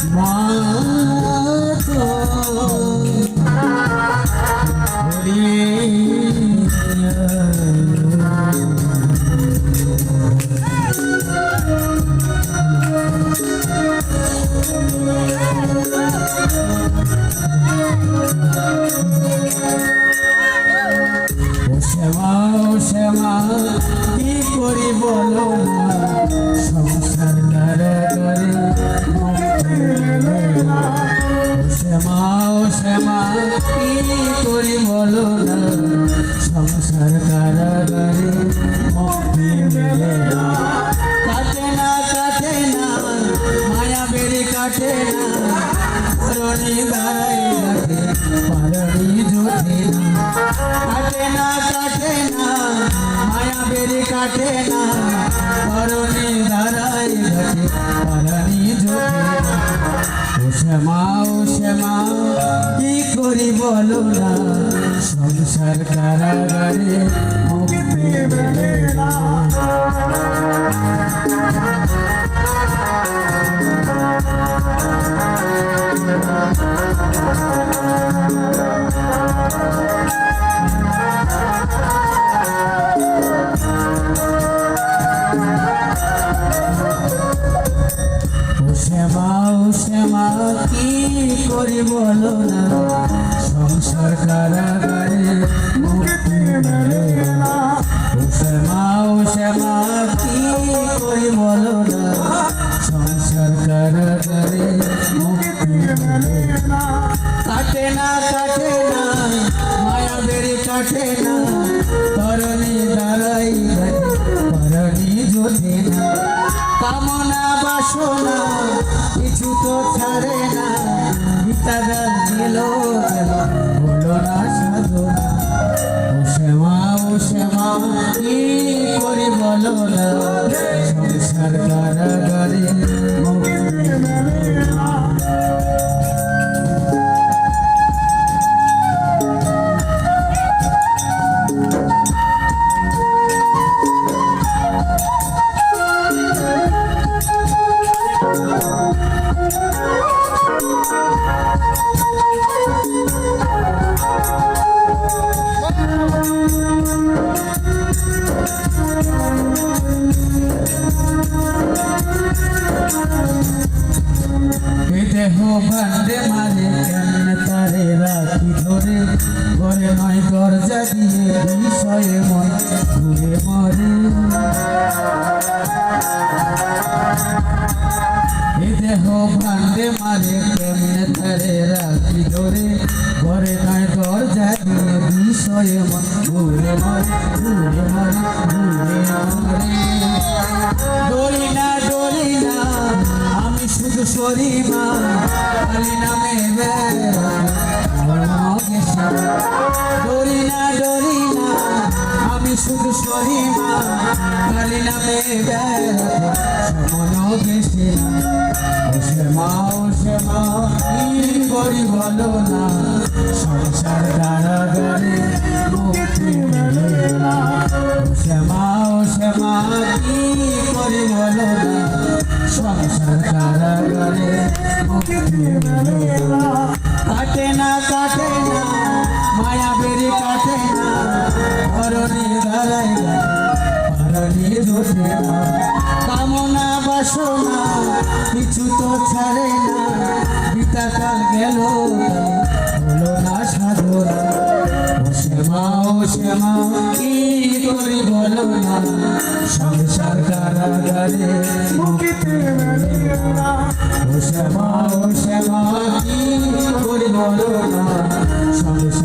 মা তো শ্যামা কি করি বলো না সংসার কারাগারে শ্যামা কি করি বলো না সংসার কারাগারে মুক্তি মেলে না কাটে না মায়া বেরি কাটে না রণি দাঁড়াই ঘাটে পারণি জোটে না কাটে না মায়া বেরি কাটে না রণি দাঁড়াই ঘাটে পারণি জোটে না ও শ্যামা কি করি বলো না সংসার কারাগারে মুক্তি মেলে না শ্যামা কি করি বলো না সংসার কারাগারে মুক্তি মেলে না শ্যামা কি করি বলো না সংসার কারাগারে মুক্তি মেলে না কাটে না মায়া বেরি কাটে না তরণী দাঁড়াই পরণী জোটে না কামনা বাসনা কিছু তো ছাড়ে না গীতাগান গেল হলো না সাধনা ও শ্যামা কি করি বলো না সংসার কারাগারে মুক্তি মেলে না দেহ ভান্ডে মারে কেমন তারে রাখি ধরে ঘরে নয় দরজা দিয়ে বিষয়ে মন ঘুরে মরে দেহ ভান্ডে মারে কেমন তারে রাখি ধরে ঘরে নয় দরজা দিয়ে বিষয়ে মন ঘুরে মরে ডরি না আমি শুধু শরীমা কালী নামে ডরি না আমি শুধু শরীমা কালী নামে সমন গেছে শ্যামা কি করি বলো না সংসার কারাগারে মুক্তি মেলে না শ্যামা কি করি বলো না সংসার কারাগারে মুক্তি মেলে না কাটে না মায়া বেরি কাটে না ধরণী দাঁড়াই পারণী জোটে না কামনা বাসনা কিছু তো ছাড়ে না বিতাকাল গেল হলো না সাধনা ও শ্যামা কি করি বলো না সংসার কারাগারে মুক্তি মেলে না ও শ্যামা কি করি বলো না সংসার